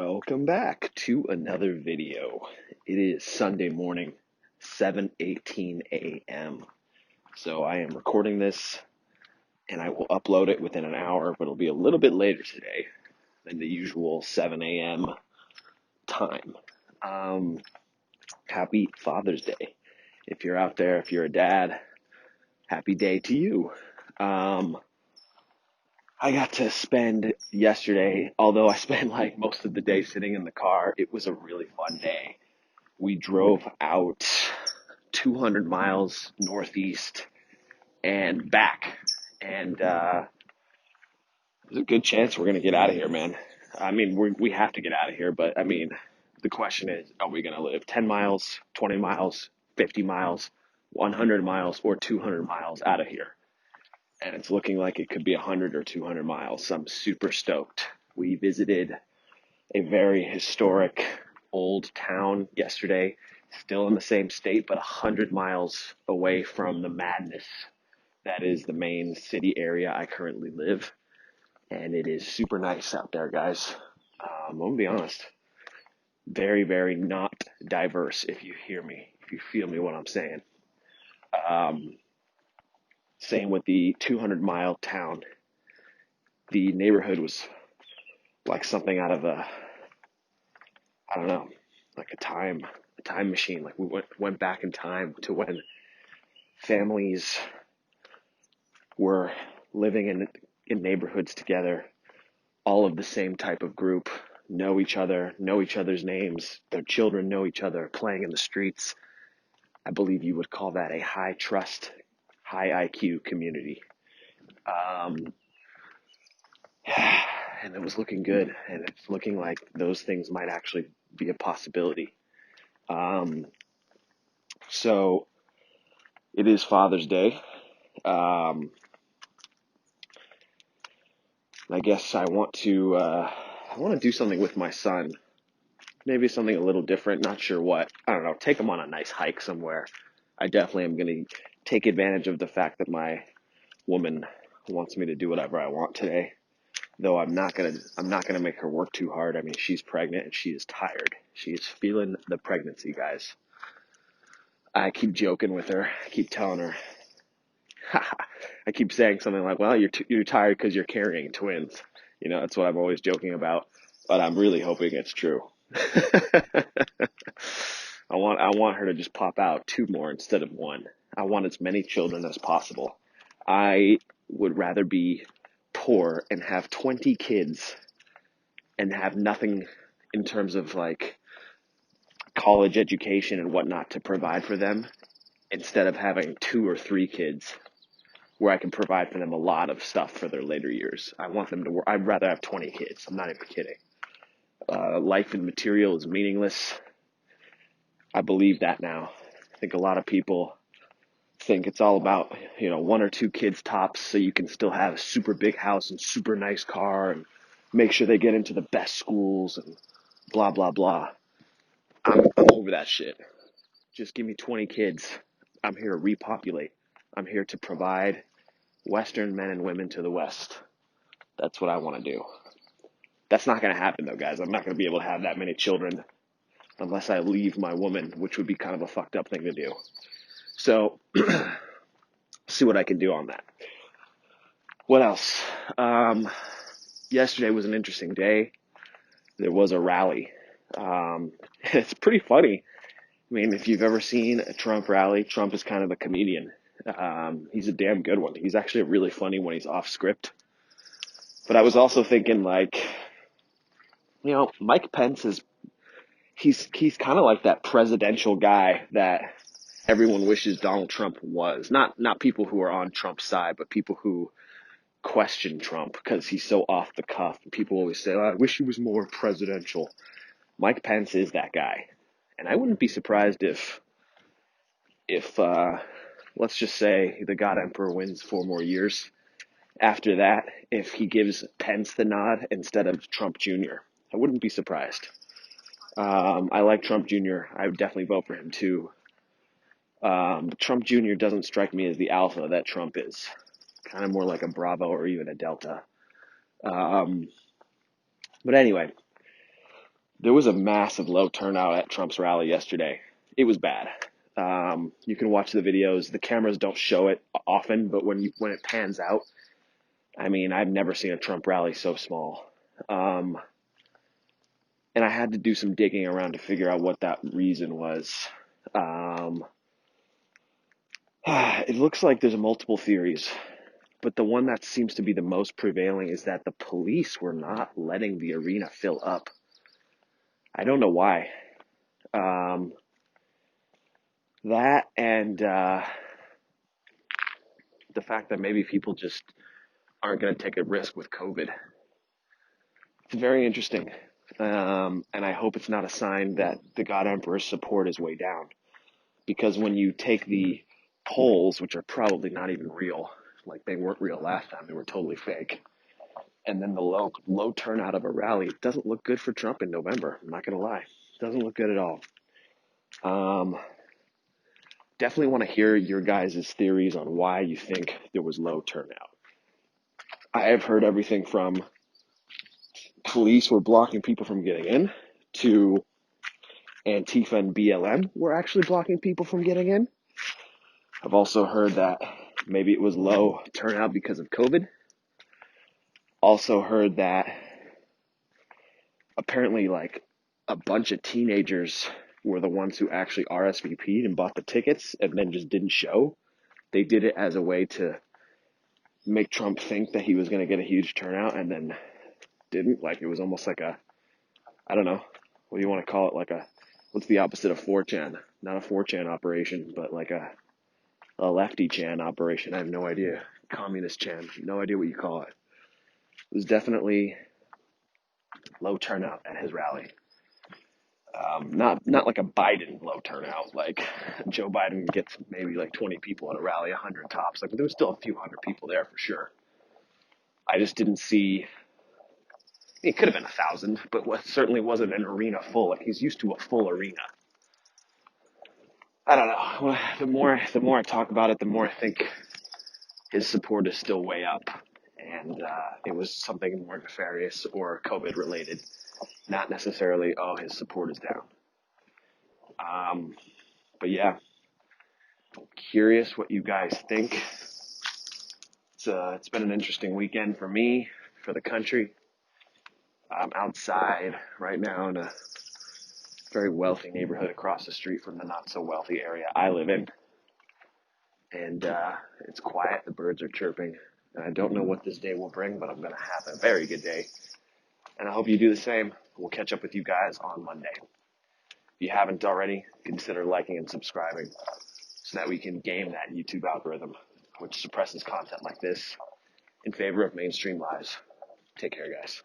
Welcome back to another video. It is Sunday morning, 7:18 a.m. So I am recording this and I will upload it within an hour, but it'll be a little bit later today than the usual 7 a.m. time. Happy Father's Day. If you're out there, if you're a dad, happy day to you. I got to spend yesterday, although I spent like most of the day sitting in the car, it was a really fun day. We drove out 200 miles northeast and back, and there's a good chance we're going to get out of here, man. I mean, we have to get out of here, but I mean, the question is, are we going to live 10 miles, 20 miles, 50 miles, 100 miles, or 200 miles out of here? And it's looking like it could be 100 or 200 miles. So I'm super stoked. We visited a very historic old town yesterday, still in the same state, but 100 miles away from the madness that is the main city area I currently live. And it is super nice out there, guys. I'm going to be honest. Very, very not diverse, if you hear me, if you feel me what I'm saying. Same with the 200-mile town. The neighborhood was like something out of I don't know, like a time machine. Like we went back in time to when families were living in neighborhoods together, all of the same type of group, know each other's names, their children know each other, playing in the streets. I believe you would call that a high trust, high IQ community. And it was looking good, and it's looking like those things might actually be a possibility. So it is Father's Day. I guess I want to do something with my son. Maybe something a little different. Not sure what. I don't know. Take him on a nice hike somewhere. I definitely am going to take advantage of the fact that my woman wants me to do whatever I want today. Though I'm not gonna make her work too hard. I mean, she's pregnant and she is tired. She is feeling the pregnancy, guys. I keep joking with her. I keep telling her. I keep saying something like, "Well, you're tired because you're carrying twins." You know, that's what I'm always joking about. But I'm really hoping it's true. I want her to just pop out two more instead of one. I want as many children as possible. I would rather be poor and have 20 kids and have nothing in terms of like college education and whatnot to provide for them, instead of having 2 or 3 kids where I can provide for them a lot of stuff for their later years. I want them to work. I'd rather have 20 kids. I'm not even kidding. Life and material is meaningless. I believe that now. I think a lot of people think it's all about, 1 or 2 kids tops, so you can still have a super big house and super nice car and make sure they get into the best schools and blah, blah, blah. I'm over that shit. Just give me 20 kids. I'm here to repopulate. I'm here to provide Western men and women to the West. That's what I want to do. That's not going to happen, though, guys. I'm not going to be able to have that many children unless I leave my woman, which would be kind of a fucked up thing to do. So, see what I can do on that. What else? Yesterday was an interesting day. There was a rally. It's pretty funny. I mean, if you've ever seen a Trump rally, Trump is kind of a comedian. He's a damn good one. He's actually really funny when he's off script. But I was also thinking, like, Mike Pence he's kind of like that presidential guy that everyone wishes Donald Trump was. Not people who are on Trump's side, but people who question Trump because he's so off the cuff. People always say, I wish he was more presidential. Mike Pence is that guy. And I wouldn't be surprised if let's just say the God Emperor wins 4 more years. After that, if he gives Pence the nod instead of Trump Jr., I wouldn't be surprised. I like Trump Jr. I would definitely vote for him too. Trump Jr. doesn't strike me as the alpha that Trump is. Kind of more like a Bravo or even a Delta. But anyway, There was a massive low turnout at Trump's rally yesterday. It was bad. You can watch the videos. The cameras don't show it often, but when it pans out, I mean, I've never seen a Trump rally so small. And I had to do some digging around to figure out what that reason was. It looks like there's multiple theories, but the one that seems to be the most prevailing is that the police were not letting the arena fill up. I don't know why. That and the fact that maybe people just aren't going to take a risk with COVID. It's very interesting. And I hope it's not a sign that the God Emperor's support is way down. Because when you take the polls, which are probably not even real, like they weren't real last time, they were totally fake, and then the low turnout of a rally, it doesn't look good for Trump in November. I'm not going to lie. It doesn't look good at all. Definitely want to hear your guys' theories on why you think there was low turnout. I have heard everything from police were blocking people from getting in to Antifa and BLM were actually blocking people from getting in. I've also heard that maybe it was low turnout because of COVID. Also heard that apparently like a bunch of teenagers were the ones who actually RSVP'd and bought the tickets and then just didn't show. They did it as a way to make Trump think that he was going to get a huge turnout and then didn't. Like it was almost like I don't know, what do you want to call it? Like what's the opposite of 4chan? Not a 4chan operation, but like a lefty chan operation. I have no idea. Communist chan. No idea what you call it. It was definitely low turnout at his rally. Not like a Biden low turnout. Like Joe Biden gets maybe like 20 people at a rally, 100 tops. Like, but there was still a few hundred people there for sure. I just didn't see. It could have been 1,000, but what certainly wasn't an arena full. Like he's used to a full arena. I don't know. The more I talk about it, the more I think his support is still way up, and it was something more nefarious or COVID related, not necessarily his support is down. But yeah, curious what you guys think. It's been an interesting weekend for me, for the country. I'm outside right now in a very wealthy neighborhood across the street from the not so wealthy area I live in. And it's quiet, the birds are chirping, and I don't know what this day will bring, but I'm going to have a very good day. And I hope you do the same. We'll catch up with you guys on Monday. If you haven't already, consider liking and subscribing so that we can game that YouTube algorithm, which suppresses content like this in favor of mainstream lies. Take care, guys.